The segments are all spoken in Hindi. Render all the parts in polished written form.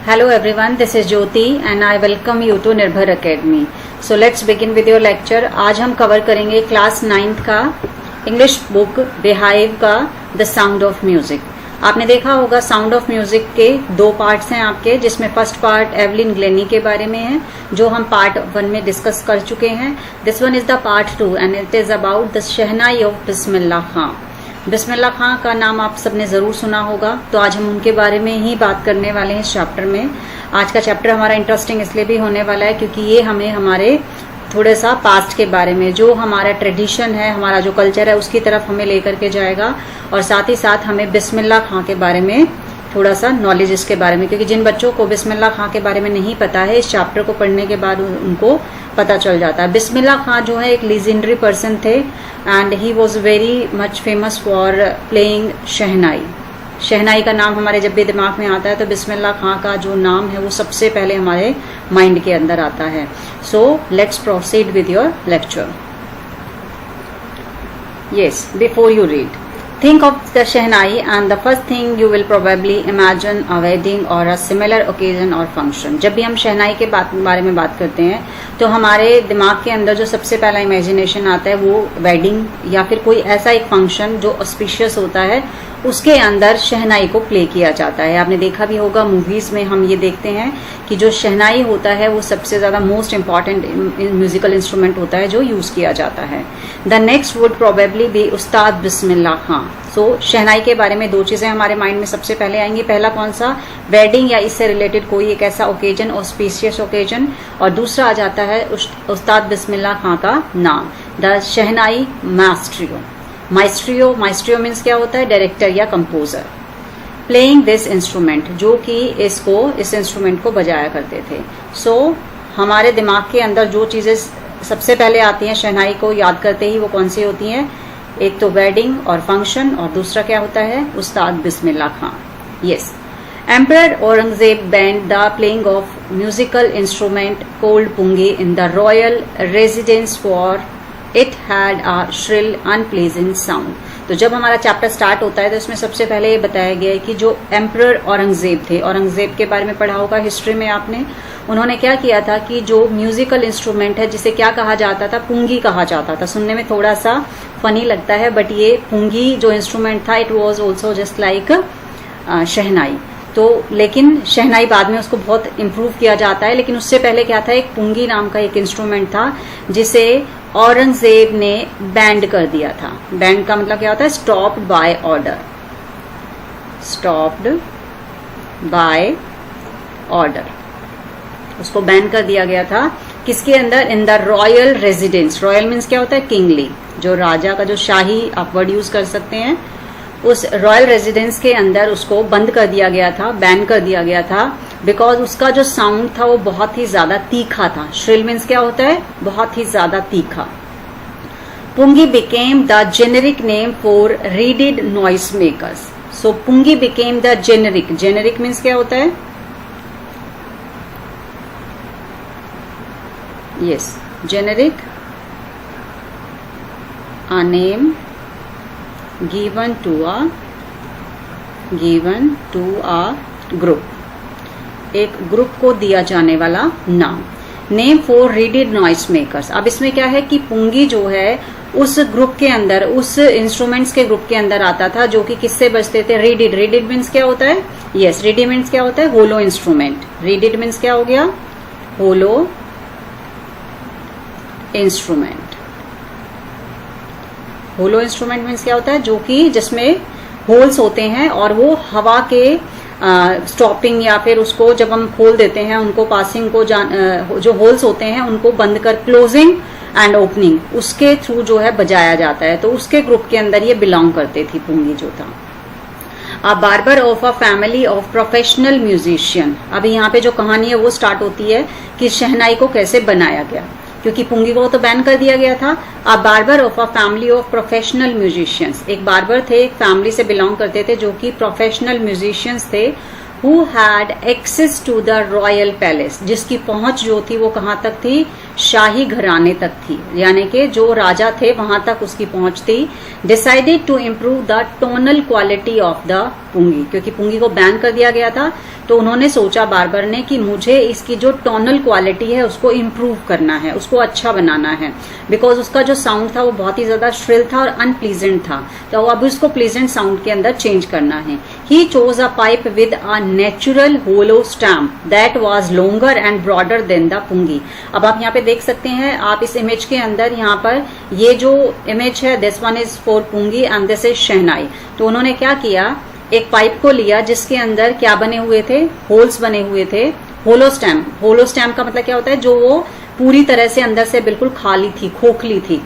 Hello everyone, this is Jyoti and I welcome you to Nirbhar Academy. So let's begin with your lecture. आज हम कवर करेंगे क्लास 9th का इंग्लिश बुक बेहाइव का द साउंड ऑफ म्यूजिक। आपने देखा होगा साउंड ऑफ म्यूजिक के दो पार्ट्स हैं आपके, जिसमें फर्स्ट पार्ट एवलिन ग्लेनी के बारे में है जो हम पार्ट 1 में डिस्कस कर चुके हैं। This one is the part 2 and it is about the shehnai of Bismillah Khan. Bismillah Khan का नाम आप सबने जरूर सुना होगा, तो आज हम उनके बारे में ही बात करने वाले हैं इस चैप्टर में। आज का चैप्टर हमारा इंटरेस्टिंग इसलिए भी होने वाला है क्योंकि ये हमें हमारे थोड़ा सा पास्ट के बारे में, जो हमारा ट्रेडिशन है, हमारा जो कल्चर है, उसकी तरफ हमें लेकर के जाएगा और साथ ही साथ हमें बिस्मिल्लाह खां के बारे में थोड़ा सा नॉलेज इसके बारे में, क्योंकि जिन बच्चों को बिस्मिल्लाह खां के बारे में नहीं पता है इस चैप्टर को पढ़ने के बाद उनको पता चल जाता है। बिस्मिल्लाह खां जो है एक लीजेंडरी पर्सन थे and he was very much famous for playing shehnai. Shehnai का नाम हमारे जब भी दिमाग में आता है तो बिस्मिल्लाह खां का जो नाम है वो सबसे पहले हमारे माइंड के अंदर आता है। So let's proceed with your lecture. Yes, before you read, think of the shehnai and the first thing you will probably imagine a wedding or a similar occasion or function। जब भी हम शहनाई के बारे में बात करते हैं तो हमारे दिमाग के अंदर जो सबसे पहला इमेजिनेशन आता है वो वेडिंग या फिर कोई ऐसा एक फंक्शन जो ऑस्पिशियस होता है, उसके अंदर शहनाई को प्ले किया जाता है। आपने देखा भी होगा मूवीज में हम ये देखते हैं कि जो शहनाई होता है वो सबसे ज्यादा मोस्ट इम्पॉर्टेंट म्यूजिकल इंस्ट्रूमेंट होता है जो यूज किया जाता है। The next would probably be उस्ताद बिस्मिल्लाह खां। सो शहनाई के बारे में दो चीजें हमारे माइंड में सबसे पहले आएंगी। पहला कौन सा? वेडिंग या इससे रिलेटेड कोई एक ऐसा ओकेजन, ऑस्पिशियस ओकेजन, और दूसरा आ जाता है उस्ताद बिस्मिल्लाह खां का नाम, द शहनाई मास्ट्रियो। माइस्ट्रियो मीन्स क्या होता है? डायरेक्टर या कंपोजर। प्लेइंग दिस इंस्ट्रूमेंट, जो कि इस इंस्ट्रूमेंट को बजाया करते थे। सो हमारे दिमाग के अंदर जो चीजें सबसे पहले आती हैं शहनाई को याद करते ही, वो कौन सी होती हैं? एक तो वेडिंग और फंक्शन, और दूसरा क्या होता है? Ustad Bismillah Khan. Yes, emperor Aurangzeb banned the playing of musical instrument called pungi in the royal residence for it had a shrill unpleasant sound. तो जब हमारा चैप्टर स्टार्ट होता है तो इसमें सबसे पहले ये बताया गया है कि जो एम्परर औरंगजेब थे, औरंगजेब के बारे में पढ़ा होगा हिस्ट्री में आपने, उन्होंने क्या किया था कि जो म्यूजिकल इंस्ट्रूमेंट है जिसे क्या कहा जाता था? पुंगी कहा जाता था। सुनने में थोड़ा सा फनी लगता है, बट ये पुंगी जो इंस्ट्रूमेंट था it was also just like shehnai. तो लेकिन शहनाई बाद में उसको बहुत इम्प्रूव किया जाता है, लेकिन उससे पहले क्या था? एक पुंगी नाम का एक इंस्ट्रूमेंट था जिसे औरंगजेब ने बैंड कर दिया था। बैंड का मतलब क्या होता है? Stopped by order. Stopped by order, उसको बैन कर दिया गया था। किसके अंदर? इन the royal residence. Royal means क्या होता है? किंगली, जो राजा का जो शाही आप वर्ड यूज कर सकते हैं, उस रॉयल रेजिडेंस के अंदर उसको बंद कर दिया गया था, बैन कर दिया गया था, बिकॉज उसका जो साउंड था वो बहुत ही ज्यादा तीखा था। श्रिल मीन्स क्या होता है? बहुत ही ज्यादा तीखा। Pungi became the generic name for reeded noise makers. So pungi became the generic. Generic means क्या होता है? Yes, generic, a name given to a group, एक ग्रुप को दिया जाने वाला नाम। Name for reeded noise makers. अब इसमें क्या है कि पुंगी जो है उस ग्रुप के अंदर, उस इंस्ट्रूमेंट्स के ग्रुप के अंदर आता था जो कि किससे बजते थे? रीडेड। रीडेड मीन्स क्या होता है? यस, रीडेड मीन्स क्या होता है? होलो इंस्ट्रूमेंट। रीडेड मीन्स क्या हो गया? होलो इंस्ट्रूमेंट। होलो इंस्ट्रूमेंट मीन्स क्या होता है? जो कि जिसमें होल्स होते हैं और वो हवा के स्टॉपिंग या फिर उसको जब हम खोल देते हैं उनको पासिंग को जो होल्स होते हैं उनको बंद कर, क्लोजिंग एंड ओपनिंग, उसके थ्रू जो है बजाया जाता है। तो उसके ग्रुप के अंदर ये बिलोंग करते थी पुंगी जो था। अ barber of a family of professional musician. अभी यहाँ पे जो कहानी है वो स्टार्ट होती है कि शहनाई को कैसे बनाया गया, क्योंकि पुंगी को तो बैन कर दिया गया था। अ barber of a family of professional musicians. एक बार्बर थे, एक फैमिली से बिलोंग करते थे जो कि प्रोफेशनल म्यूजिशियंस थे। who had access to the royal palace, जिसकी पहुंच जो थी वो कहां तक थी, शाही घराने तक थी, यानी कि जो राजा थे वहां तक उसकी पहुंच थी। Decided to improve the tonal quality of the pungi, क्योंकि पुंगी को बैन कर दिया गया था, तो उन्होंने सोचा बार्बर ने कि मुझे इसकी जो टोनल क्वालिटी है उसको इम्प्रूव करना है, उसको अच्छा बनाना है, बिकॉज उसका जो साउंड था वो बहुत ही ज्यादा श्रिल था और अनप्लीजेंट था, तो अब उसको प्लीजेंट साउंड के अंदर चेंज करना है। He chose a pipe with a natural hollow stamp that was longer and broader than the pungi. अब आप यहाँ पे देख सकते हैं, आप इस इमेज के अंदर यहाँ पर ये जो इमेज है, this one is for pungi and this is shehnai. तो उन्होंने क्या किया, एक पाइप को लिया जिसके अंदर क्या बने हुए थे, होल्स बने हुए थे, होलो स्टैम्प। होलो स्टैम्प का मतलब क्या होता है, जो वो पूरी तरह से अंदर से बिल्कुल खाली थी, खोखली थी।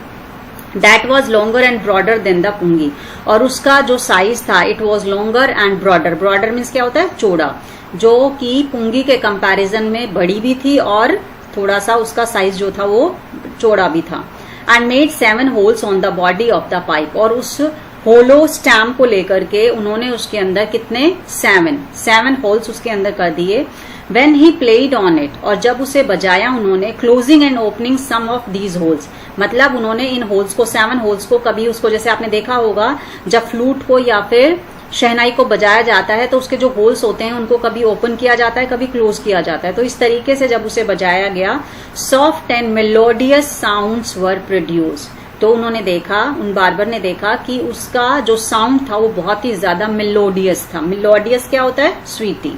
That was longer and broader than the pungi, और उसका जो साइज था it was longer and broader. Broader means क्या होता है, चौड़ा, जो कि पुंगी के कंपैरिजन में बड़ी भी थी और थोड़ा सा उसका साइज जो था वो चौड़ा भी था। And made 7 holes on the body of the pipe, और उस होलो स्टैम्प को लेकर के उन्होंने उसके अंदर कितने, 7 होल्स उसके अंदर कर दिए। When he played on it, और जब उसे बजाया उन्होंने, closing and opening some of these holes, मतलब उन्होंने इन होल्स को, 7 होल्स को, कभी उसको जैसे आपने देखा होगा जब फ्लूट को या फिर शहनाई को बजाया जाता है तो उसके जो होल्स होते हैं उनको कभी ओपन किया जाता है, कभी क्लोज किया जाता है। तो इस तरीके से जब उसे बजाया गया, soft and melodious sounds were produced. तो उन्होंने देखा, उन बार्बर ने देखा कि उसका जो साउंड था वो बहुत ही ज्यादा मेलोडियस था। मेलोडियस क्या होता है, स्वीटी,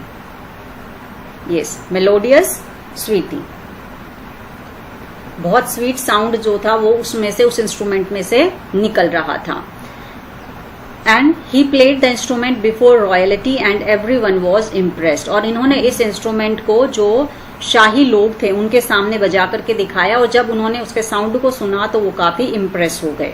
यस, मेलोडियस स्वीटी, बहुत स्वीट साउंड जो था वो उसमें से, उस इंस्ट्रूमेंट में से निकल रहा था। And he played the instrument before royalty and everyone was impressed, और इन्होंने इस इंस्ट्रूमेंट को जो शाही लोग थे उनके सामने बजा करके दिखाया, और जब उन्होंने उसके साउंड को सुना तो वो काफी इम्प्रेस हो गए।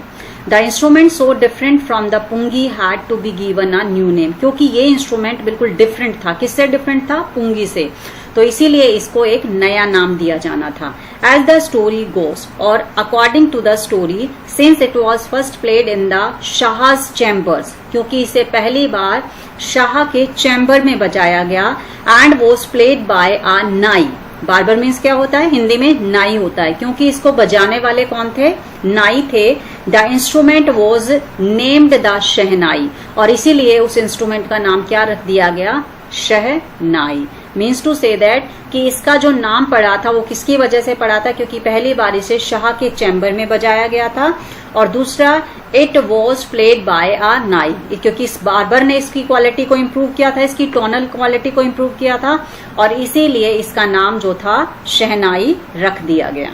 The instrument so different from the pungi had to be given a new name, क्योंकि ये इंस्ट्रूमेंट बिल्कुल डिफरेंट था। किससे डिफरेंट था, पुंगी से, तो इसीलिए इसको एक नया नाम दिया जाना था। एज द स्टोरी गोस, और according to the story, since it was first played in the Shah's chambers, क्योंकि इसे पहली बार शाह के चैम्बर में बजाया गया, एंड वॉज प्लेड बाय अ नाई। बार्बर मीन्स क्या होता है, हिंदी में नाई होता है, क्योंकि इसको बजाने वाले कौन थे, नाई थे। The instrument was named the shehnai, और इसीलिए उस इंस्ट्रूमेंट का नाम क्या रख दिया गया, शहनाई। मीन्स टू से दैट कि इसका जो नाम पड़ा था वो किसकी वजह से पड़ा था, क्योंकि पहली बार इसे शाह के चैम्बर में बजाया गया था, और दूसरा इट वॉज प्लेड बाय अ नाई, क्योंकि इस बार्बर ने इसकी क्वालिटी को इम्प्रूव किया था, इसकी टोनल क्वालिटी को इम्प्रूव किया था, और इसीलिए इसका नाम जो था शहनाई रख दिया गया।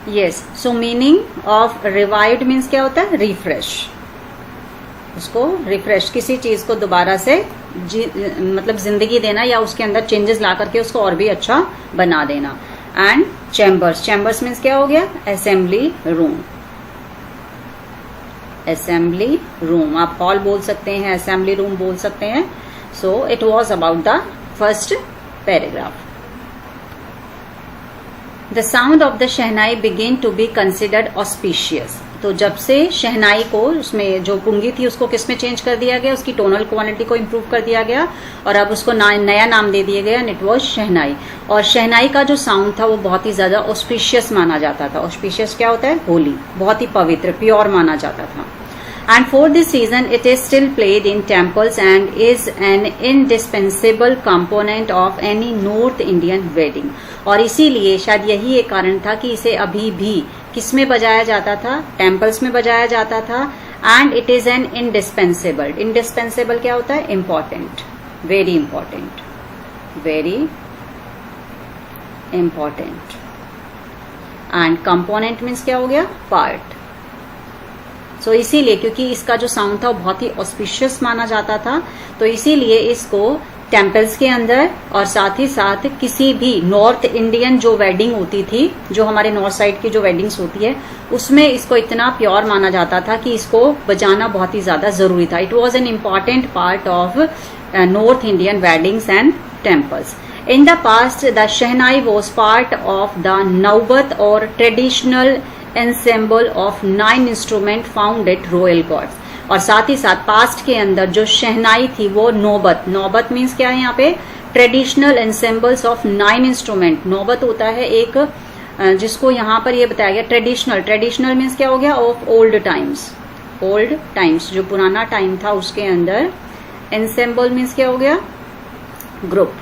Yes, so meaning of revived means क्या होता है, रिफ्रेश, उसको रिफ्रेश, किसी चीज को दोबारा से मतलब जिंदगी देना या उसके अंदर चेंजेस ला करके उसको और भी अच्छा बना देना। एंड चैम्बर्स, चैम्बर्स मीन्स क्या हो गया, असेंबली रूम, असेंबली रूम, आप हॉल बोल सकते हैं, असेंबली रूम बोल सकते हैं। So it was about the first paragraph. The sound of the shehnai began to be considered auspicious, तो जब से शहनाई को, उसमें जो पुंगी थी उसको किस में चेंज कर दिया गया, उसकी टोनल क्वालिटी को इम्प्रूव कर दिया गया, और अब उसको नया नाम दे दिया गया, एंड इट वॉज शहनाई। और शहनाई का जो साउंड था वो बहुत ही ज्यादा ऑस्पिशियस माना जाता था। ऑस्पिशियस क्या होता है, होली, बहुत ही पवित्र, प्योर माना जाता था। And for this reason, it is still played in temples and is an indispensable component of any North Indian wedding. और इसीलिए शायद यही एक कारण था कि इसे अभी भी किस में बजाया जाता था, टेम्पल्स में बजाया जाता था। And it is an indispensable, indispensable क्या होता है, important, very important, very important. And component means क्या हो गया, पार्ट। सो इसीलिए क्योंकि इसका जो साउंड था वो बहुत ही ऑस्पिशियस माना जाता था, तो इसीलिए इसको टेम्पल्स के अंदर और साथ ही साथ किसी भी नॉर्थ इंडियन जो वेडिंग होती थी, जो हमारे नॉर्थ साइड की जो वेडिंग्स होती है, उसमें इसको इतना प्योर माना जाता था कि इसको बजाना बहुत ही ज्यादा जरूरी था। It was an important part of north Indian weddings and temples. In the past, the Shehnai was part of the Naubat or traditional ensemble of 9 instruments found at royal courts. और साथ ही साथ पास्ट के अंदर जो शहनाई थी वो नौबत, नौबत मीन्स क्या है यहाँ पे, ट्रेडिशनल एंसेम्बल्स ऑफ 9 इंस्ट्रूमेंट। नौबत होता है एक जिसको यहाँ पर ये बताया गया ट्रेडिशनल, ट्रेडिशनल मीन्स क्या हो गया, of old times, old times जो पुराना टाइम था उसके अंदर। एंसेम्बल मीन्स क्या हो गया, ग्रुप,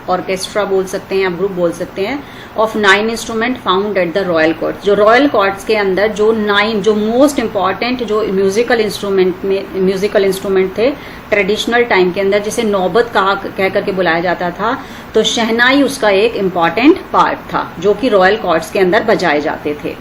ऑर्केस्ट्रा बोल सकते हैं या ग्रुप बोल सकते हैं, of 9 instrument found at the royal court. जो रॉयल कोर्ट्स के अंदर जो 9 जो मोस्ट इंपॉर्टेंट जो म्यूजिकल इंस्ट्रूमेंट थे ट्रेडिशनल टाइम के अंदर, जिसे नौबत कह करके बुलाया जाता था, तो शहनाई उसका एक इम्पॉर्टेंट पार्ट था जो कि रॉयल कोर्ट्स के अंदर बजाए जाते थे।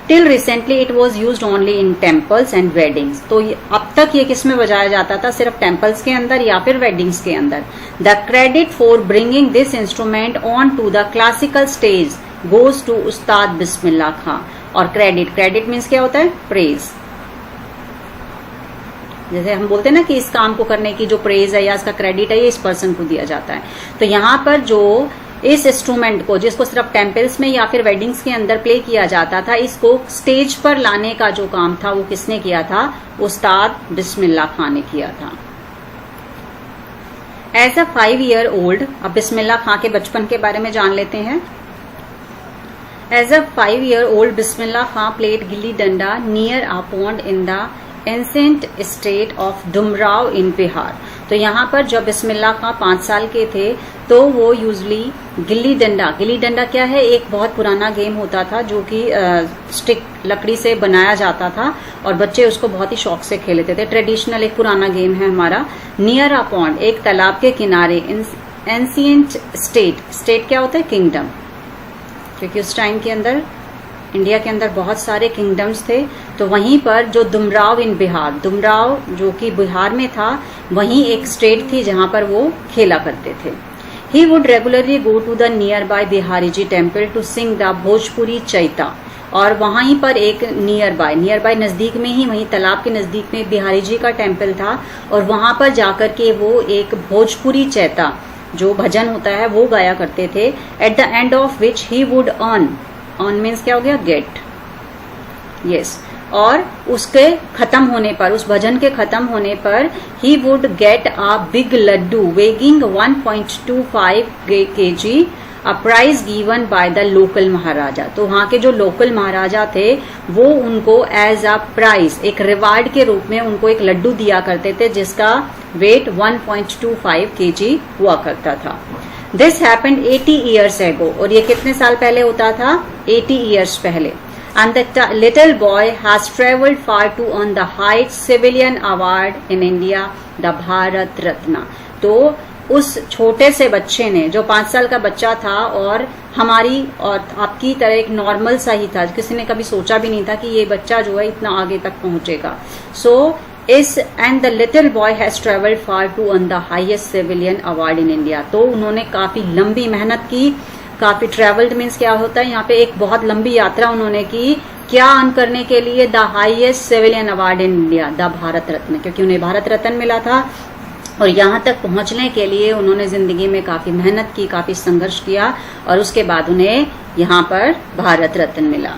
Till recently it was use only in temples and weddings. तो अब तक ये किस में बजाया जाता था, सिर्फ टेम्पल्स के अंदर या फिर वेडिंग्स के अंदर। The credit for bringing this instrument on to the classical stage goes to Ustad Bismillah खां। और क्रेडिट, क्रेडिट मीन्स क्या होता है, प्रेज। जैसे हम बोलते हैं ना कि इस काम को करने की जो प्रेज है या इसका क्रेडिट है ये इस पर्सन को दिया जाता है। तो यहाँ पर जो इस इंस्ट्रूमेंट को, जिसको सिर्फ टेम्पल्स में या फिर वेडिंग्स के अंदर प्ले किया जाता था, इसको स्टेज पर लाने का जो काम था वो किसने किया था, उस्ताद बिस्मिल्लाह खां ने किया था। एज अ 5 ईयर ओल्ड, अब बिस्मिल्लाह खां के बचपन के बारे में जान लेते हैं। As a 5 year old Bismillah Khan played gilli danda near a pond in the ancient state of Dumraon in Bihar. तो यहाँ पर जब बिस्मिल्लाह खां 5 साल के थे तो वो यूजली गिल्ली डंडा, गिल्ली डंडा क्या है, एक बहुत पुराना गेम होता था जो कि स्टिक लकड़ी से बनाया जाता था और बच्चे उसको बहुत ही शौक से खेलते थे। ट्रेडिशनल एक पुराना गेम है हमारा। नियर अ पॉन्ड, एक तालाब के किनारे। एंशिएंट स्टेट, स्टेट क्या होता है, किंगडम, क्योंकि उस टाइम के अंदर इंडिया के अंदर बहुत सारे किंगडम्स थे। तो वहीं पर जो डुमराव इन बिहार, डुमराव जो कि बिहार में था, वहीं एक स्टेट थी जहां पर वो खेला करते थे। He would regularly go to the nearby Bihari ji temple to sing the Bhojpuri chaita. और वहीं पर एक नियर बाय नजदीक में ही, वहीं तालाब के नजदीक में बिहारी जी का टेम्पल था और वहां पर जाकर के वो एक भोजपुरी चैता जो भजन होता है वो गाया करते थे। At the end of which he would earn means क्या हो गया, गेट, यस। और उसके खत्म होने पर, उस भजन के खत्म होने पर, he would get a big laddoo weighing 1.25 kg, a prize given by the local maharaja. तो वहां के जो लोकल महाराजा थे वो उनको एज अ प्राइज, एक रिवार्ड के रूप में उनको एक लड्डू दिया करते थे जिसका वेट 1.25 kg हुआ करता था। दिस हैपेंड 80 years ago, और ये कितने साल पहले होता था, 80 years पहले। And the little boy has travelled far to earn the highest civilian award in India, the Bharat Ratna। तो उस छोटे से बच्चे ने, जो 5 साल का बच्चा था और हमारी और आपकी तरह एक नॉर्मल सा ही था, किसी ने कभी सोचा भी नहीं था कि ये बच्चा जो है इतना आगे तक पहुंचेगा। And the little boy has travelled far to earn the highest civilian award in India. तो उन्होंने काफी लंबी मेहनत की, काफी ट्रेवल्ड मीन्स क्या होता है, यहाँ पे एक बहुत लंबी यात्रा उन्होंने की, क्या अर्न करने के लिए, the highest civilian award in India, the Bharat Ratna, क्योंकि उन्हें भारत रत्न मिला था। और यहाँ तक पहुंचने के लिए उन्होंने जिंदगी में काफी मेहनत की, काफी संघर्ष किया और उसके बाद उन्हें यहाँ पर भारत रत्न मिला।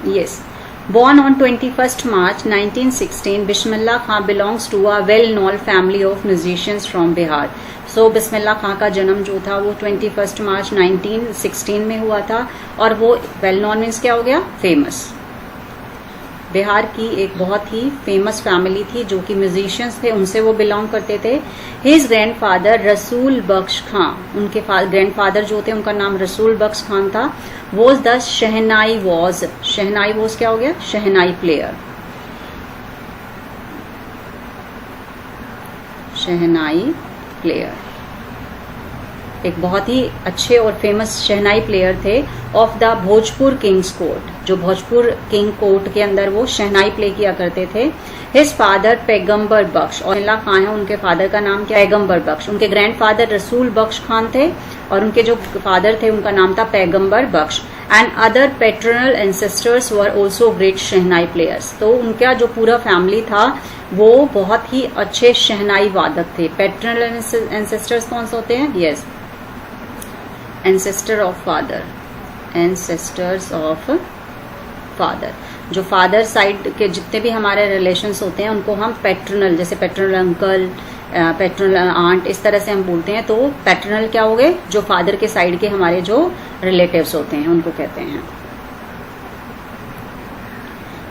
Yes. Born on 21st March 1916, Bismillah Khan belongs to a well-known family of musicians from Bihar. So बिस्मिल्लाह खां का जन्म जो था वो 21 मार्च 1916 में हुआ था और वो वेल नॉन मीन्स क्या हो गया, फेमस। बिहार की एक बहुत ही फेमस फैमिली थी जो कि म्यूजिशियंस थे, उनसे वो बिलोंग करते थे। हिज ग्रैंडफादर रसूल बख्श खां, उनके ग्रैंडफादर जो थे उनका नाम रसूल बख्श खान था। वॉज द शहनाई वॉज क्या हो गया, शहनाई प्लेयर, शहनाई प्लेयर, एक बहुत ही अच्छे और फेमस शहनाई प्लेयर थे of the Bhojpur Kings court, जो भोजपुर किंग कोर्ट के अंदर वो शहनाई प्ले किया करते थे। हिज फादर पैगंबर बख्श, और बिस्मिल्लाह खां है उनके फादर का नाम क्या, पैगंबर बख्श। उनके ग्रैंडफादर रसूल बख्श खान थे और उनके जो फादर थे उनका नाम था Paigambar Bakhsh. And other paternal ancestors were also great shehnai players. तो उनका जो पूरा फैमिली था वो बहुत ही अच्छे शहनाई वादक थे। पेटर्नल एंसेस्टर्स कौन से होते हैं, yes, ancestor of father, ancestors of father. जो फादर साइड के जितने भी हमारे रिलेशंस होते हैं उनको हम पैटर्नल, जैसे पैटर्नल अंकल, पैटर्नल आंट, इस तरह से हम बोलते हैं। तो पैटर्नल क्या हो गए, जो फादर के साइड के हमारे जो रिलेटिव्स होते हैं उनको कहते हैं।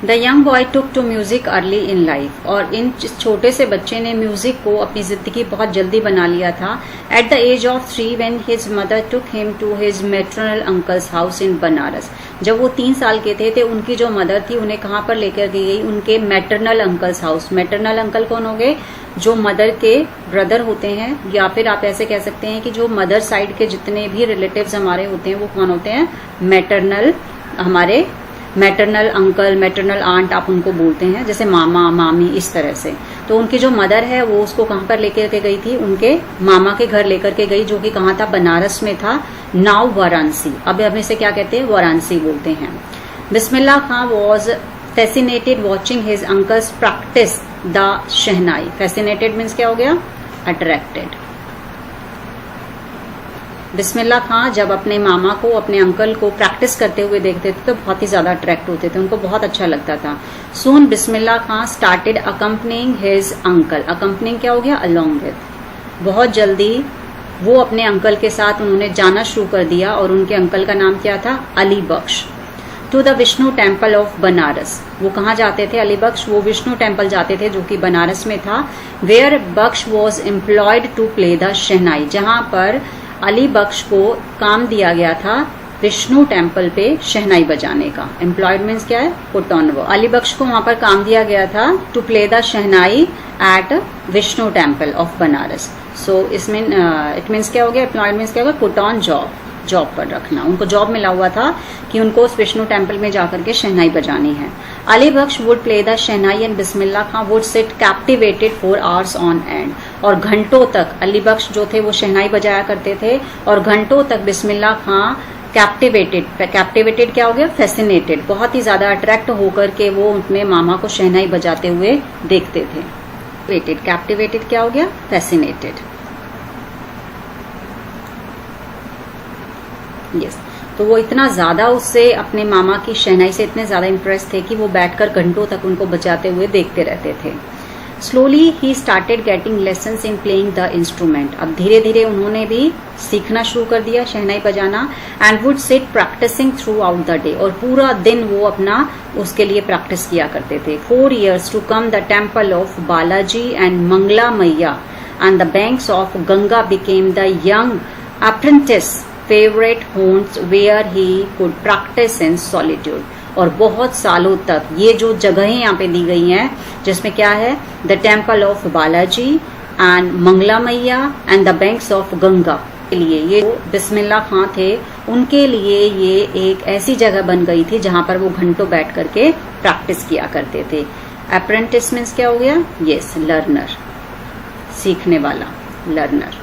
The young boy took to music early in life, और इन छोटे से बच्चे ने म्यूजिक को अपनी जिंदगी बहुत जल्दी बना लिया था। At the age of 3 when his mother took him to his maternal uncle's house in Banaras, जब वो 3 साल के थे उनकी जो मदर थी उन्हें कहाँ पर लेकर गई, उनके maternal uncle's house. Maternal uncle कौन हो गए, जो मदर के ब्रदर होते हैं, या फिर आप ऐसे कह सकते हैं कि जो मदर साइड के जितने भी रिलेटिव्स हमारे होते हैं वो कौन होते हैं, मैटरनल, हमारे मैटरनल अंकल, मैटरनल आंट आप उनको बोलते हैं, जैसे मामा मामी इस तरह से। तो उनकी जो मदर है वो उसको कहाँ पर लेकर के गई थी, उनके मामा के घर लेकर के गई, जो कि कहाँ था, बनारस में था, नाउ वाराणसी। अब हम इसे क्या कहते हैं, वाराणसी बोलते हैं। Bismillah Khan was fascinated watching his uncles practise the shehnai. Fascinated means क्या हो गया, अट्रैक्टेड। बिस्मिल्लाह खां जब अपने मामा को, अपने अंकल को प्रैक्टिस करते हुए देखते थे तो बहुत ही ज्यादा अट्रैक्ट होते थे, उनको बहुत अच्छा लगता था। Soon Bismillah Khan started accompanying his uncle. Accompanying क्या हो गया, अलोंग विद। बहुत जल्दी वो अपने अंकल के साथ उन्होंने जाना शुरू कर दिया, और उनके अंकल का नाम क्या था, Ali Bakhsh. To the Vishnu temple of Banaras, वो कहाँ जाते थे, अली बख्श, वो विष्णु टेम्पल जाते थे जो कि बनारस में था। Where Bakhsh was employed to play the shehnai, जहां पर अली बख्श को काम दिया गया था विष्णु टेम्पल पे शहनाई बजाने का। एम्प्लॉयड मीन्स क्या है, put on work. Ali Bakhsh को वहां पर काम दिया गया था to play the shehnai at Vishnu temple of Banaras. So इसमें इट मीन्स क्या हो गया, एम्प्लॉयड मीन्स क्या होगा, पुट ऑन जॉब, जॉब पर रखना। उनको जॉब मिला हुआ था कि उनको उस विष्णु टेम्पल में जाकर के शहनाई बजानी है। Ali Bakhsh would play the shehnai and Bismillah Khan would sit captivated for hours on end, और घंटों तक अली बख्श जो थे वो शहनाई बजाया करते थे, और घंटों तक बिस्मिल्लाह खां कैप्टिवेटेड, कैप्टिवेटेड क्या हो गया, फैसिनेटेड, बहुत ही ज्यादा अट्रैक्ट होकर के वो अपने मामा को शहनाई बजाते हुए देखते थे। वेटेड, कैप्टिवेटेड क्या हो गया, फैसिनेटेड। यस, तो वो इतना ज्यादा उससे, अपने मामा की शहनाई से इतने ज्यादा इम्प्रेस थे कि वो बैठकर घंटों तक उनको बजाते हुए देखते रहते थे। Slowly he started getting lessons in playing the instrument, अब धीरे धीरे उन्होंने भी सीखना शुरू कर दिया शहनाई बजाना। And would sit practising throughout the day, और पूरा दिन वो अपना उसके लिए प्रैक्टिस किया करते थे। 4 years to come the temple of Balaji and Mangala Maiya and the banks of Ganga became the young apprentice favourite homes where he could practise in solitude. और बहुत सालों तक ये जो जगहें यहाँ पे दी गई हैं, जिसमें क्या है, the temple of Balaji and Mangala Maiya and the banks of Ganga के लिए, ये बिस्मिल्लाह खां थे, उनके लिए ये एक ऐसी जगह बन गई थी जहां पर वो घंटों बैठ करके प्रैक्टिस किया करते थे। अप्रेंटिस मीन्स क्या हो गया, यस, लर्नर, सीखने वाला, learner.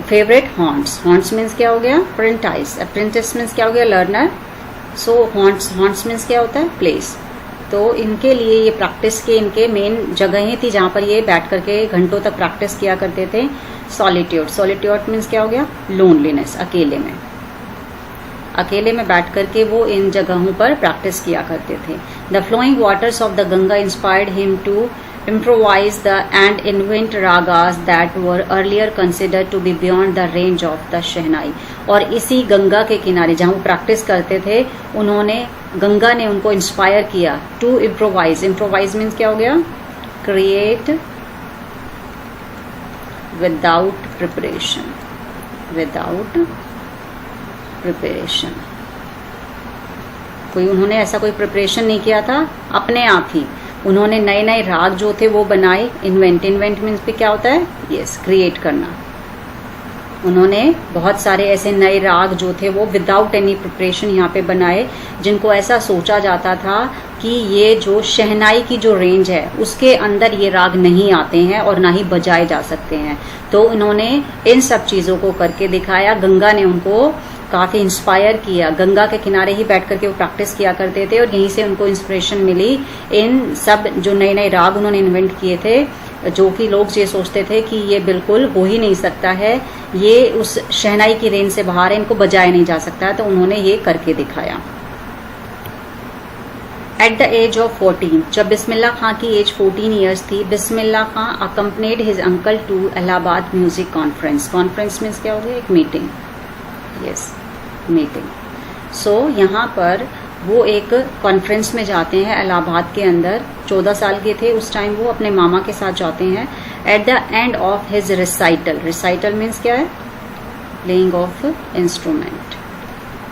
Favourite haunts, haunts means क्या हो गया, अप्रेंटाइज। अप्रेंटिस मीन्स क्या हो गया, लर्नर। सो हॉन्ट्स मीन्स क्या होता है, प्लेस। तो इनके लिए ये प्रैक्टिस के इनके मेन जगहें थी जहां पर ये बैठ करके घंटों तक प्रैक्टिस किया करते थे। सॉलिट्यूड, सॉलिट्यूड मीन्स क्या हो गया, लोनलीनेस, अकेले में, अकेले में बैठ करके वो इन जगहों पर प्रैक्टिस किया करते थे। The flowing waters of the Ganga inspired him to improvise the and invent ragas that were earlier considered to be beyond the range of the shehnai। और इसी गंगा के किनारे जहां वो प्रैक्टिस करते थे, उन्होंने, गंगा ने उनको इंस्पायर किया टू इम्प्रोवाइज। इम्प्रोवाइज मीन्स क्या हो गया, create without preparation, without preparation. कोई, उन्होंने ऐसा कोई प्रिपरेशन नहीं किया था, अपने आप ही उन्होंने नए नए राग जो थे वो बनाए। इन्वेंट, इन्वेंट मीन्स पे क्या होता है, यस, क्रिएट करना। उन्होंने बहुत सारे ऐसे नए राग जो थे वो विदाउट एनी प्रिपरेशन यहाँ पे बनाए, जिनको ऐसा सोचा जाता था कि ये जो शहनाई की जो रेंज है उसके अंदर ये राग नहीं आते हैं और ना ही बजाए जा सकते हैं। तो उन्होंने इन सब चीजों को करके दिखाया। गंगा ने उनको काफी इंस्पायर किया, गंगा के किनारे ही बैठ करके वो प्रैक्टिस किया करते थे, और यहीं से उनको इंस्पिरेशन मिली। इन सब जो नए नए राग उन्होंने इन्वेंट किए थे, जो कि लोग ये सोचते थे कि ये बिल्कुल हो ही नहीं सकता है, ये उस शहनाई की रेंज से बाहर है, इनको बजाया नहीं जा सकता है, तो उन्होंने ये करके दिखाया। At the age of 14, जब बिस्मिल्लाह खां की एज 14 ईयर्स थी, बिस्मिल्लाह खां accompanied his uncle to Allahabad music conference. Conference means क्या हो गया? एक मीटिंग. Yes, meeting. सो यहाँ पर वो एक कॉन्फ्रेंस में जाते हैं इलाहाबाद के अंदर. 14 साल के थे उस टाइम, वो अपने मामा के साथ जाते हैं. At the end of his recital. Recital means क्या है? Playing of instrument.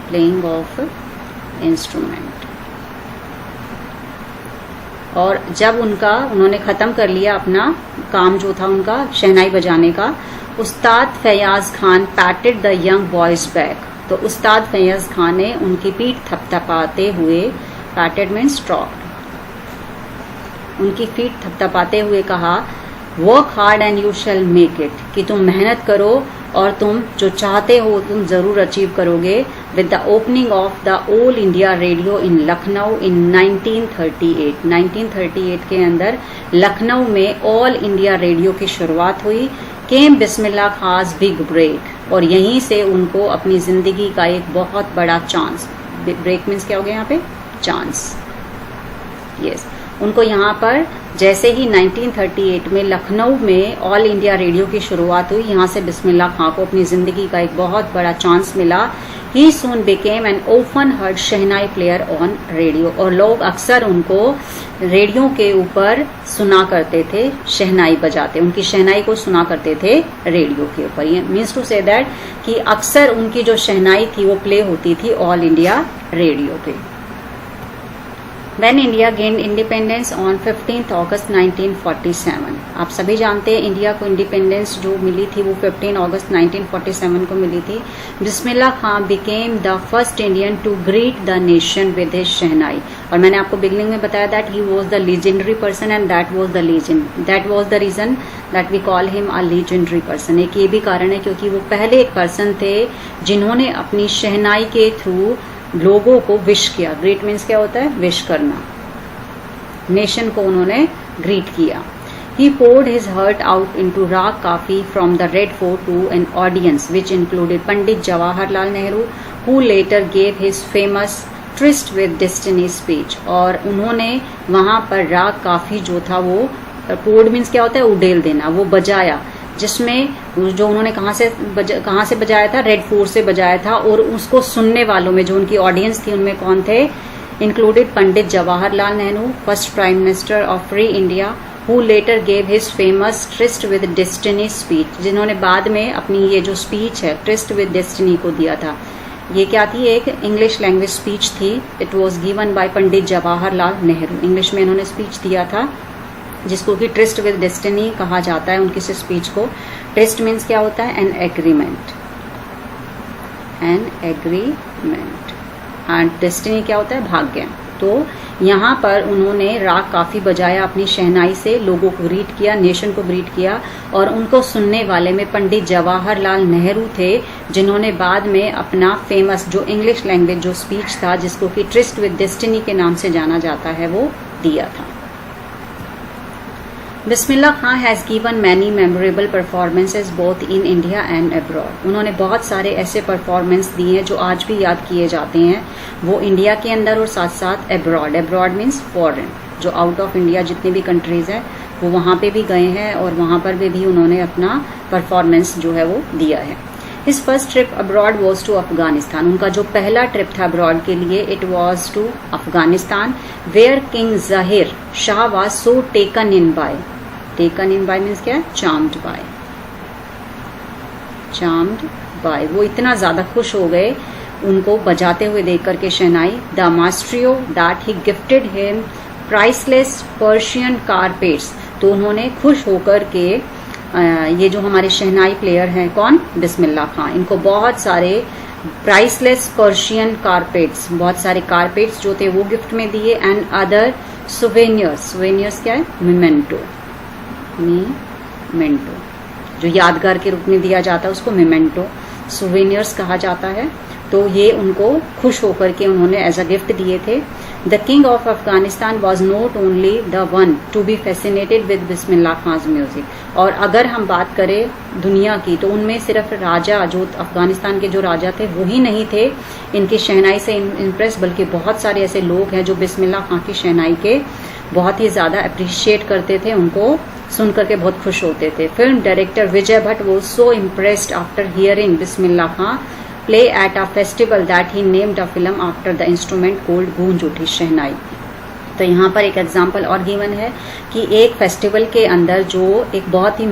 Playing of instrument. और जब उन्होंने ख़त्म कर लिया अपना काम जो था उनका शहनाई बजाने का, उस्ताद Faiyaz Khan पैटेड the young boys back. तो उस्ताद फैयाज खान ने उनकी पीठ थपथपाते हुए, पैटेड मीन्स स्ट्रोक्ड, उनकी पीठ थपथपाते हुए कहा, work hard and you shall make it, कि तुम मेहनत करो और तुम जो चाहते हो तुम जरूर अचीव करोगे. With the opening of the All India Radio in Lucknow in 1938. 1938 के अंदर लखनऊ में ऑल इंडिया रेडियो की शुरुआत हुई. केम बिस्मिल्लाह खास बिग ब्रेक, और यहीं से उनको अपनी जिंदगी का एक बहुत बड़ा चांस. ब्रेक मीन्स क्या हो गया यहाँ पे? चांस. यस, उनको यहाँ पर जैसे ही 1938 में लखनऊ में ऑल इंडिया रेडियो की शुरुआत हुई, यहाँ से बिस्मिल्लाह खां को अपनी जिंदगी का एक बहुत बड़ा चांस मिला. He soon became an open heard shehnai player on radio, और लोग अक्सर उनको रेडियो के ऊपर सुना करते थे, शहनाई बजाते, उनकी शहनाई को सुना करते थे रेडियो के ऊपर. ये मीन्स टू से दैट कि अक्सर उनकी जो शहनाई थी वो प्ले होती थी ऑल इंडिया रेडियो पे. When India gained independence on 15th August 1947. आप सभी जानते हैं इंडिया को इंडिपेंडेंस जो मिली थी वो 15 अगस्त 1947 को मिली थी. बिस्मिल्लाह खां became the first Indian to greet the nation with his शहनाई. और मैंने आपको बिगनिंग में बताया that he was the legendary person and that was the reason that we call him a legendary person. एक ये भी कारण है क्योंकि वो पहले एक पर्सन थे जिन्होंने अपनी शहनाई के थ्रू लोगों को विश किया. ग्रीट मीन्स क्या होता है? विश करना. नेशन को उन्होंने ग्रीट किया. ही poured his heart out into राग काफी from the Red Fort to an audience which included Pandit Jawaharlal Nehru, who later gave his famous tryst with destiny speech. और उन्होंने वहां पर राग काफी जो था वो poured मीन्स क्या होता है? उडेल देना. वो बजाया, जिसमें जो उन्होंने कहाँ से बजाया था? रेड फोर्ट से बजाया था. और उसको सुनने वालों में जो उनकी ऑडियंस थी उनमें कौन थे? Included Pandit Jawaharlal Nehru, first prime minister of free India, who letter gave his famous tourist with destiny speech, जिन्होंने बाद में अपनी ये जो स्पीच है ट्रिस्ट विद डेस्टिनी को दिया था. ये क्या थी? एक इंग्लिश लैंग्वेज स्पीच थी. It was given by Pandit Jawaharlal Nehru. English में इन्होंने स्पीच दिया था जिसको कि ट्रिस्ट विद डेस्टिनी कहा जाता है. उनकी स्पीच को ट्रिस्ट मीन्स क्या होता है? An agreement. An agreement. And destiny क्या होता है? भाग्य. तो यहाँ पर उन्होंने राग काफी बजाया, अपनी शहनाई से लोगों को ग्रीट किया, नेशन को ग्रीट किया. और उनको सुनने वाले में पंडित जवाहरलाल नेहरू थे जिन्होंने बाद में अपना फेमस जो इंग्लिश लैंग्वेज जो स्पीच था जिसको कि ट्रिस्ट विद डेस्टिनी के नाम से जाना जाता है वो दिया था. Bismillah Khan has given many memorable performances both in India and abroad. उन्होंने बहुत सारे ऐसे परफॉर्मेंस दिए हैं जो आज भी याद किए जाते हैं, वो इंडिया के अंदर और साथ साथ अब्रॉड. अब्रॉड मीन्स फॉरेन, जो आउट ऑफ इंडिया जितने भी कंट्रीज हैं वो वहाँ पे भी गए हैं और वहाँ पर भी उन्होंने अपना परफॉर्मेंस जो है वो दिया है. His first trip abroad was to Afghanistan. उनका जो पहला ट्रिप था अब्रॉड के लिए it was to Afghanistan, where king Zahir Shah was so taken in by. Taken in by means क्या है? Charmed by. Charmed by. वो इतना ज्यादा खुश हो गए उनको बजाते हुए देख करके shehnai. The maestro that he gifted him priceless Persian carpets. तो उन्होंने खुश होकर के ये जो हमारे शहनाई प्लेयर हैं कौन? बिस्मिल्लाह खां. इनको बहुत सारे प्राइसलेस पर्शियन कारपेट्स, बहुत सारे कारपेट्स जो थे वो गिफ्ट में दिए. And other souvenirs. सुवेनियर्स क्या है? मेमेंटो. मेमेंटो जो यादगार के रूप में दिया जाता है उसको मेमेंटो, सुवेनियर्स कहा जाता है. तो ये उनको खुश होकर के उन्होंने एज अ गिफ्ट दिए थे. The king of Afghanistan was not only the one to be fascinated with Bismillah Khan's music. और अगर हम बात करें दुनिया की तो उनमें सिर्फ राजा, जो अफगानिस्तान के जो राजा थे वो ही नहीं थे इनकी शहनाई से इम्प्रेस, बल्कि बहुत सारे ऐसे लोग हैं जो बिस्मिल्लाह खां की शहनाई के बहुत ही ज्यादा अप्रिशिएट करते थे, उनको सुन करके बहुत खुश होते थे। Film director Vijay Bhatt was so impressed after hearing Bismillah Khan play at a festival that he named a film after the instrument cold गूंज उठी शहनाई। तो यहाँ पर एक एग्जाम्पल और गिवन है कि एक फेस्टिवल के अंदर जो एक बहुत ही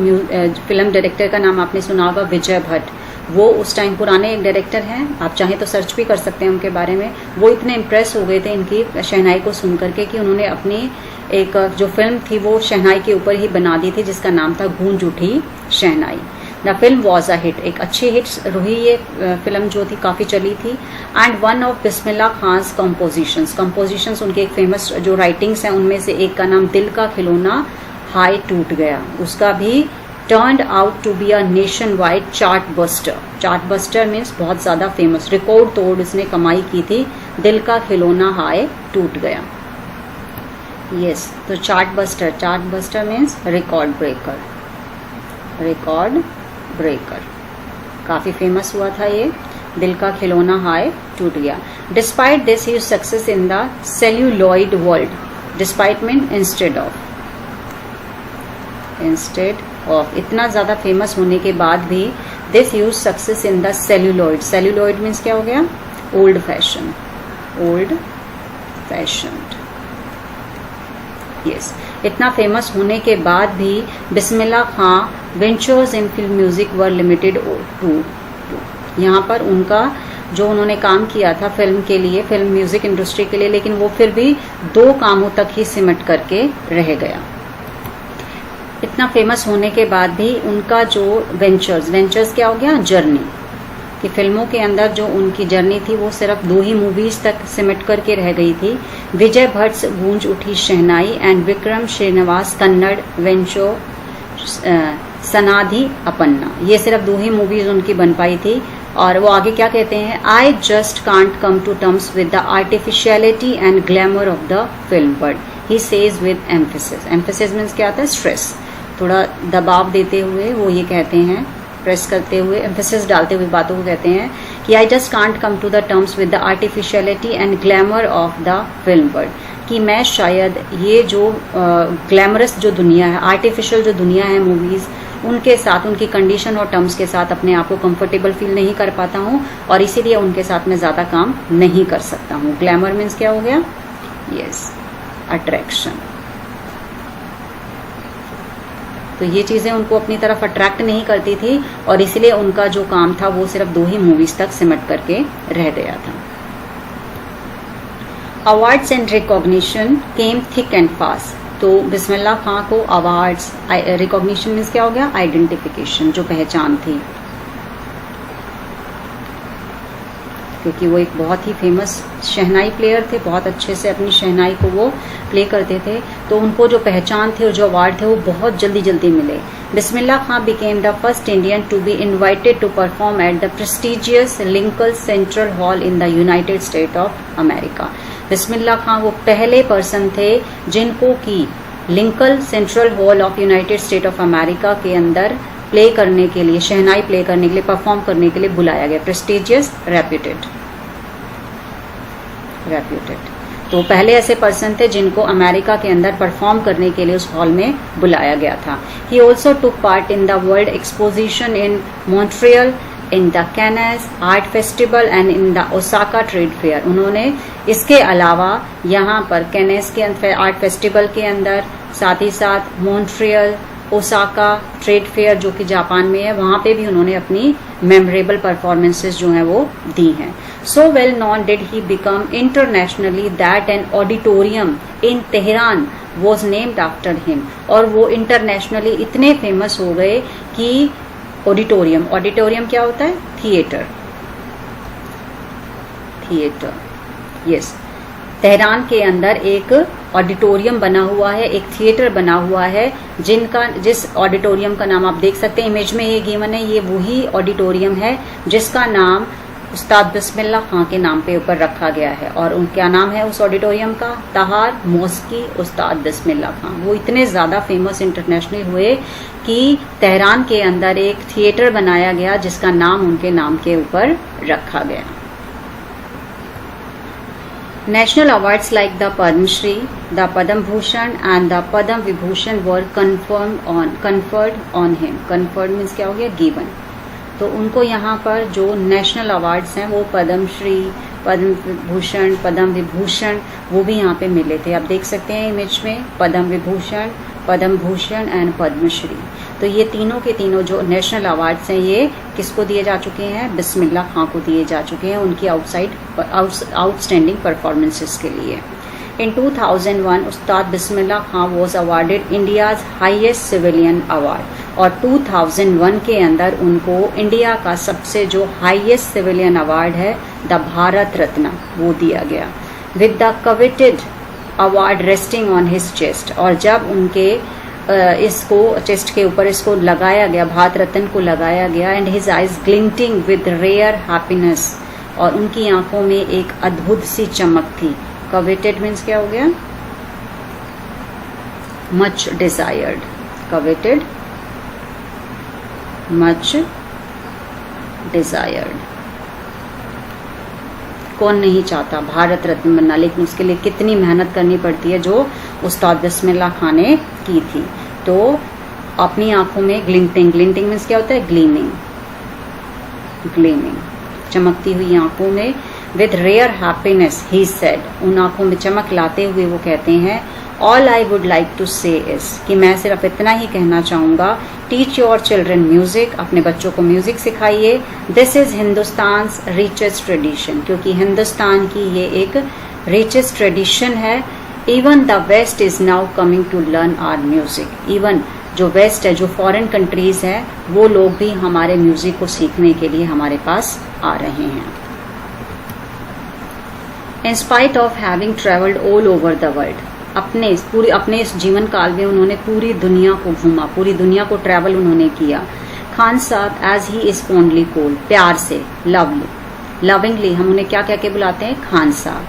फिल्म डायरेक्टर का नाम आपने सुना होगा विजय भट्ट, वो उस टाइम पुराने एक डायरेक्टर हैं, आप चाहें तो सर्च भी कर सकते हैं उनके बारे में। वो इतने इम्प्रेस हो गए थे इनकी शहनाई को सुन करके कि उन्होंने अपनी एक जो फिल्म थी वो शहनाई के ऊपर ही बना दी थी, जिसका नाम था Goonj Uthi Shehnai. The film was a hit, एक अच्छी हिट रही ये फिल्म जो थी, काफी चली थी। And one of Bismillah Khan's compositions उनके एक फेमस जो राइटिंग्स हैं उनमें से एक का नाम दिल का खिलौना हाय टूट गया, उसका भी turned out to be a nationwide chart buster. Chart buster means बहुत ज्यादा फेमस, रिकॉर्ड तोड़ उसने कमाई की थी, दिल का खिलौना हाय टूट गया। यस, तो chart buster means record breaker, काफी फेमस हुआ था ये, दिल का खिलौना हाय टूट गया। Despite this he success in the celluloid world, despite mean instead of, इतना ज्यादा फेमस होने के बाद भी this huge success in the celluloid means क्या हो गया, ओल्ड फैशन। यस, इतना फेमस होने के बाद भी Bismillah Khan ventures in film music were limited to, यहाँ पर उनका जो उन्होंने काम किया था फिल्म के लिए, फिल्म म्यूजिक इंडस्ट्री के लिए, लेकिन वो फिर भी 2 कामों तक ही सिमट करके रह गया। इतना फेमस होने के बाद भी उनका जो वेंचर्स क्या हो गया, जर्नी, कि फिल्मों के अंदर जो उनकी जर्नी थी वो सिर्फ 2 ही मूवीज तक सिमट करके रह गई थी। विजय भट्ट गूंज उठी शहनाई एंड विक्रम श्रीनिवास कन्नड़ वेंचो सनाधि अपन्ना, ये सिर्फ 2 ही मूवीज उनकी बन पाई थी। और वो आगे क्या कहते हैं, I just can't come to terms with the artificiality and glamour of the film world, he says with emphasis means क्या आता है, स्ट्रेस, थोड़ा दबाव देते हुए वो ये कहते हैं, प्रेस करते हुए, एम्फेसिस डालते हुए बातों को कहते हैं कि I just can't come to the terms with the artificiality and glamour of the film world, कि मैं शायद ये जो ग्लैमरस जो दुनिया है, आर्टिफिशियल जो दुनिया है मूवीज, उनके साथ, उनकी कंडीशन और टर्म्स के साथ अपने आप को कंफर्टेबल फील नहीं कर पाता हूँ और इसीलिए उनके साथ मैं ज्यादा काम नहीं कर सकता हूँ। ग्लैमर मीन्स क्या हो गया, यस, अट्रैक्शन। तो ये चीजें उनको अपनी तरफ अट्रैक्ट नहीं करती थी और इसलिए उनका जो काम था वो सिर्फ 2 ही मूवीज तक सिमट करके रह गया था। Awards and recognition came thick and fast, तो बिस्मिल्लाह खां को अवार्ड्स, रिकॉग्निशन मीन्स क्या हो गया, आइडेंटिफिकेशन, जो पहचान थी, क्योंकि वो एक बहुत ही फेमस शहनाई प्लेयर थे, बहुत अच्छे से अपनी शहनाई को वो प्ले करते थे, तो उनको जो पहचान थी और जो अवार्ड थे वो बहुत जल्दी मिले। Bismillah Khan became the first Indian to be invited to perform at the prestigious Lincoln Central Hall in the United State of America. Bismillah Khan वो पहले पर्सन थे जिनको की Lincoln Central Hall of United State of America के अंदर प्ले करने के लिए, शहनाई प्ले करने के लिए, परफॉर्म करने के लिए बुलाया गया। Prestigious, reputed. तो पहले ऐसे पर्सन थे जिनको अमेरिका के अंदर परफॉर्म करने के लिए उस हॉल में बुलाया गया था। He also took part in the world exposition in Montreal, in the Cannes art festival and in the Osaka trade fair. उन्होंने इसके अलावा यहाँ पर कैनेस के आर्ट फेस्टिवल के अंदर, साथ ही साथ मॉन्ट्रियल, ओसाका ट्रेड फेयर जो कि जापान में है, वहां पे भी उन्होंने अपनी मेमोरेबल परफॉर्मेंसेस जो हैं वो दी हैं। So well non did he become internationally that an auditorium in Tehran was named after him. और वो इंटरनेशनली इतने फेमस हो गए कि ऑडिटोरियम क्या होता है, थिएटर, यस, तेहरान के अंदर एक ऑडिटोरियम बना हुआ है, एक थिएटर बना हुआ है, जिस ऑडिटोरियम का नाम आप देख सकते हैं इमेज में, ये गिवन है, ये वही ऑडिटोरियम है जिसका नाम उस्ताद बिस्मिल्लाह खां के नाम पे ऊपर रखा गया है। और क्या नाम है उस ऑडिटोरियम का? तहार मॉस्की उस्ताद बिस्मिल्लाह खां। वो इतने ज्यादा फेमस इंटरनेशनल हुए कि तेहरान के अंदर एक थिएटर बनाया गया जिसका नाम उनके नाम के ऊपर रखा गया। National awards like the Padma Shri, the Padma Bhushan and the Padma Vibhushan were conferred on him. Conferred means क्या हो गया? Given. तो उनको यहाँ पर जो नेशनल अवार्ड्स हैं वो पद्म श्री, पद्म भूषण, पद्म विभूषण वो भी यहाँ पे मिले थे। आप देख सकते हैं इमेज में पद्म विभूषण, पद्म भूषण एंड पद्मश्री। तो ये तीनों के तीनों जो नेशनल अवार्ड्स हैं ये किसको दिए जा चुके हैं? बिस्मिल्लाह खां को दिए जा चुके हैं उनकी आउटस्टैंडिंग परफॉर्मेंसेस के लिए। In 2001, Ustad Bismillah Khan was awarded India's highest civilian award और 2001 के अंदर उनको इंडिया का सबसे जो हाईएस्ट सिविलियन अवार्ड है द भारत रत्न वो दिया गया with the coveted award resting on his chest। और जब उनके इसको चेस्ट के ऊपर इसको लगाया गया, भारत रत्न को लगाया गया, and his eyes glinting with rare happiness और उनकी आंखों में एक अद्भुत सी चमक थी। कवेटेड मीन्स क्या हो गया? Much desired. Coveted, much desired. कौन नहीं चाहता भारत रत्न बनना, लेकिन उसके लिए कितनी मेहनत करनी पड़ती है जो उस्ताद बिस्मिल्लाह खां ने की थी। तो अपनी आंखों में ग्लिंटिंग, ग्लिंटिंग मीन्स क्या होता है? ग्लीमिंग, ग्लीमिंग, चमकती हुई आंखों में। With rare happiness he said, उन आंखों में चमक लाते हुए वो कहते हैं all I would like to say is, कि मैं सिर्फ इतना ही कहना चाहूंगा, टीच योर चिल्ड्रन म्यूजिक, अपने बच्चों को म्यूजिक सिखाइए। This is Hindustan's richest tradition, क्योंकि हिंदुस्तान की ये एक रिचेस्ट ट्रेडिशन है। Even the west is now coming to learn our music, even जो वेस्ट है, जो फॉरेन कंट्रीज है, वो लोग भी हमारे म्यूजिक को सीखने के लिए हमारे पास आ रहे हैं। In spite of having traveled all over the world, अपने इस जीवन काल में उन्होंने पूरी दुनिया को घूमा, पूरी दुनिया को ट्रैवल उन्होंने किया। Khan Sahab as he is fondly called, प्यार से, लविंगली हम उन्हें क्या कह के बुलाते हैं? खान साहब।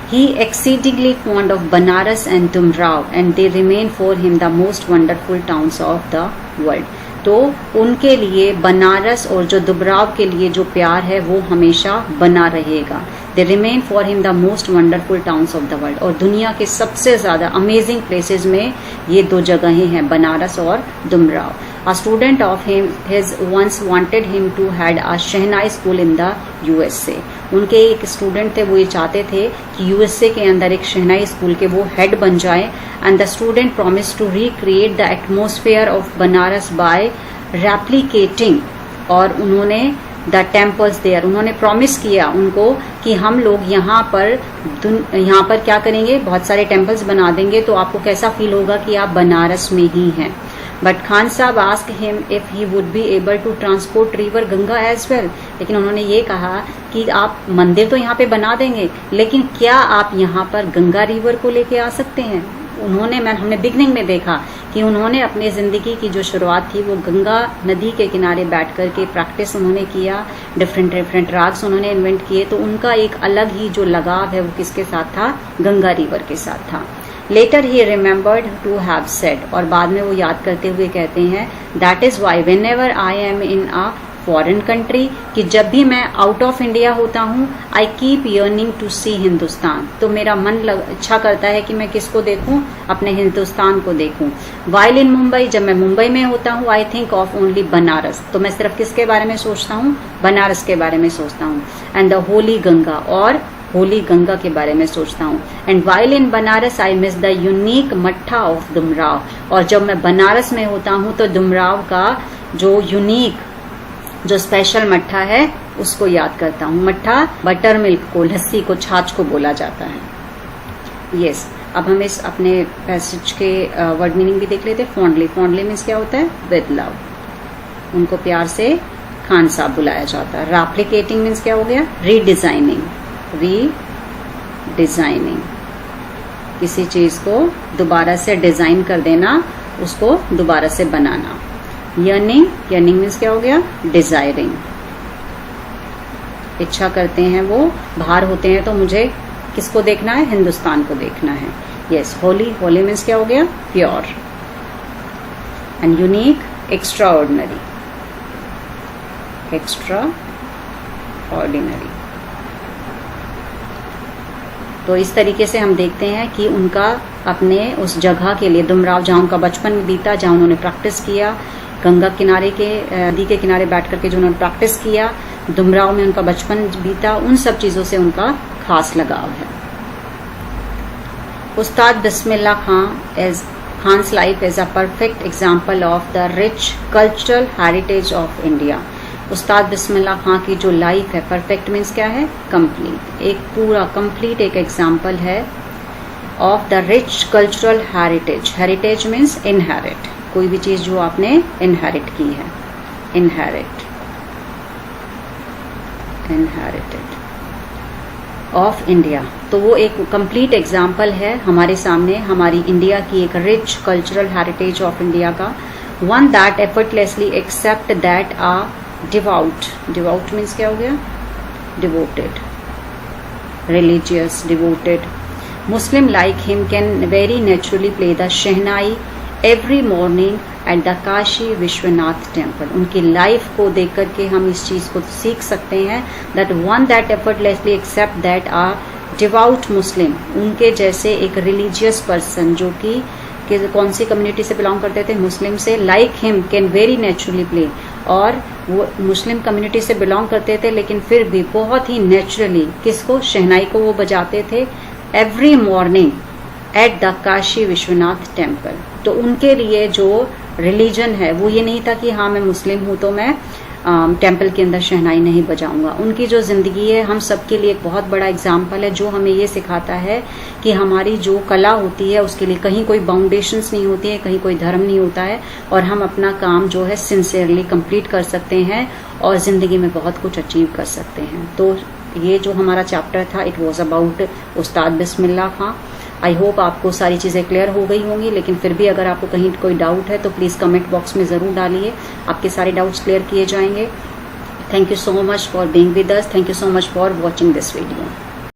He exceedingly fond of Banaras and Dumrao and they remain for him the most wonderful towns of the world। तो उनके लिए बनारस और जो दुबराव के लिए जो प्यार है वो हमेशा बना रहेगा। They remain for him the most wonderful towns of the world, और दुनिया के सबसे ज्यादा अमेजिंग प्लेसेस में ये दो जगहें हैं, बनारस और Dumraon. A student of his once wanted him to head a shehnai school in the USA। उनके एक स्टूडेंट थे, वो ये चाहते थे कि यूएसए के अंदर एक शहनाई स्कूल के वो हेड बन जाए। And the student promise to recreate the atmosphere of Banaras by replicating, और उन्होंने द टेम्पल्स देयर, उन्होंने प्रॉमिस किया उनको कि हम लोग यहाँ पर क्या करेंगे? बहुत सारे टेम्पल्स बना देंगे, तो आपको कैसा फील होगा कि आप बनारस में ही हैं। But Khan Sahab ask him if he would be able to transport river Ganga as well. लेकिन उन्होंने ये कहा कि आप मंदिर तो यहाँ पे बना देंगे, लेकिन क्या आप यहाँ पर गंगा रिवर को लेके आ सकते हैं? हमने बिगनिंग में देखा कि उन्होंने अपनी जिंदगी की जो शुरुआत थी वो गंगा नदी के किनारे बैठ कर के प्रैक्टिस उन्होंने किया, डिफरेंट राग्स उन्होंने इन्वेंट किए। तो उनका एक अलग ही जो लगाव है वो किसके साथ था? गंगा रिवर के साथ था। Later he remembered to have said, और बाद में वो याद करते हुए कहते हैं that is why whenever I am in a foreign country, कि जब भी मैं आउट ऑफ इंडिया होता हूँ, I keep yearning to see Hindustan, तो मेरा मन इच्छा करता है कि मैं किसको देखूं? अपने हिंदुस्तान को देखूं। वाइल इन मुंबई, जब मैं मुंबई में होता हूँ, I think of only Banaras, तो मैं सिर्फ किसके बारे में सोचता हूँ? बनारस के बारे में सोचता हूँ। एंड द होली गंगा, और होली गंगा के बारे में सोचता हूँ। And while in Banaras I miss the unique मट्ठा ऑफ दुमराव, और जब मैं बनारस में होता हूँ तो दुमराव का जो यूनिक, जो स्पेशल मट्ठा है उसको याद करता हूँ। मट्ठा बटर मिल्क को, लस्सी को, छाछ को बोला जाता है। यस, अब हम इस अपने पैसेज के वर्ड मीनिंग भी देख लेते हैं। फॉन्डली, फॉन्डली मीन्स क्या होता है? विद लव, उनको प्यार से खान साहब बुलाया जाता है। रेप्लिकेटिंग मीन्स क्या हो गया? रीडिजाइनिंग, रीडिजाइनिंग, किसी चीज को दोबारा से डिजाइन कर देना, उसको दोबारा से बनाना। यर्निंग, यर्निंग मीन्स क्या हो गया? डिजायरिंग। इच्छा करते हैं वो बाहर होते हैं, तो मुझे किसको देखना है? हिंदुस्तान को देखना है। यस, होली, होली मीन्स क्या हो गया? Pure. And unique, extra ordinary, extra ordinary. तो इस तरीके से हम देखते हैं कि उनका अपने उस जगह के लिए, दुमराव जहाँ उनका बचपन बीता, जहाँ उन्होंने प्रैक्टिस किया, गंगा किनारे के, नदी के किनारे बैठ करके जो उन्होंने प्रैक्टिस किया, दुमराव में उनका बचपन बीता, उन सब चीजों से उनका खास लगाव है। उस्ताद बिस्मिल्लाह Khan's life is a perfect example of the rich cultural heritage of India। उस्ताद बिस्मिल्लाह खां की जो लाइफ है, परफेक्ट मीन्स क्या है? कंप्लीट, एक पूरा कंप्लीट एक एग्जाम्पल है of the rich cultural heritage. Heritage means inherit, कोई भी चीज जो आपने इनहेरिट की है, इनहेरिट, इनहेरिटेड ऑफ इंडिया। तो वो एक कंप्लीट एग्जाम्पल है हमारे सामने, हमारी इंडिया की एक rich cultural heritage of India का। One that effortlessly accept that a devout, devout means क्या हो गया? Devoted, religious, devoted Muslim like him can very naturally play the shehnai every morning at the Kashi Vishwanath temple. उनकी लाइफ को देख करके हम इस चीज को सीख सकते हैं that one that effortlessly accept that a devout Muslim, उनके जैसे एक रिलीजियस पर्सन जो कि कौन सी कम्युनिटी से बिलोंग करते थे? मुस्लिम से। Like him can very naturally play, और वो मुस्लिम कम्युनिटी से बिलोंग करते थे लेकिन फिर भी बहुत ही नेचुरली किसको? शहनाई को वो बजाते थे every morning at the Kashi Vishwanath temple. तो उनके लिए जो रिलीजन है वो ये नहीं था कि हाँ मैं मुस्लिम हूं तो मैं टेम्पल के अंदर शहनाई नहीं बजाऊंगा। उनकी जो जिंदगी है हम सबके लिए एक बहुत बड़ा एग्जाम्पल है, जो हमें ये सिखाता है कि हमारी जो कला होती है उसके लिए कहीं कोई बाउंडेशंस नहीं होती है, कहीं कोई धर्म नहीं होता है, और हम अपना काम जो है सिंसियरली कंप्लीट कर सकते हैं और जिंदगी में बहुत कुछ अचीव कर सकते हैं। तो ये जो हमारा चैप्टर था, it was about Ustad Bismillah Khan. I hope आपको सारी चीज़ें क्लियर हो गई होंगी, लेकिन फिर भी अगर आपको कहीं कोई डाउट है तो प्लीज़ कमेंट बॉक्स में ज़रूर डालिए, आपके सारे डाउट्स क्लियर किए जाएंगे। Thank you so much for being with us, thank you so much for watching this video.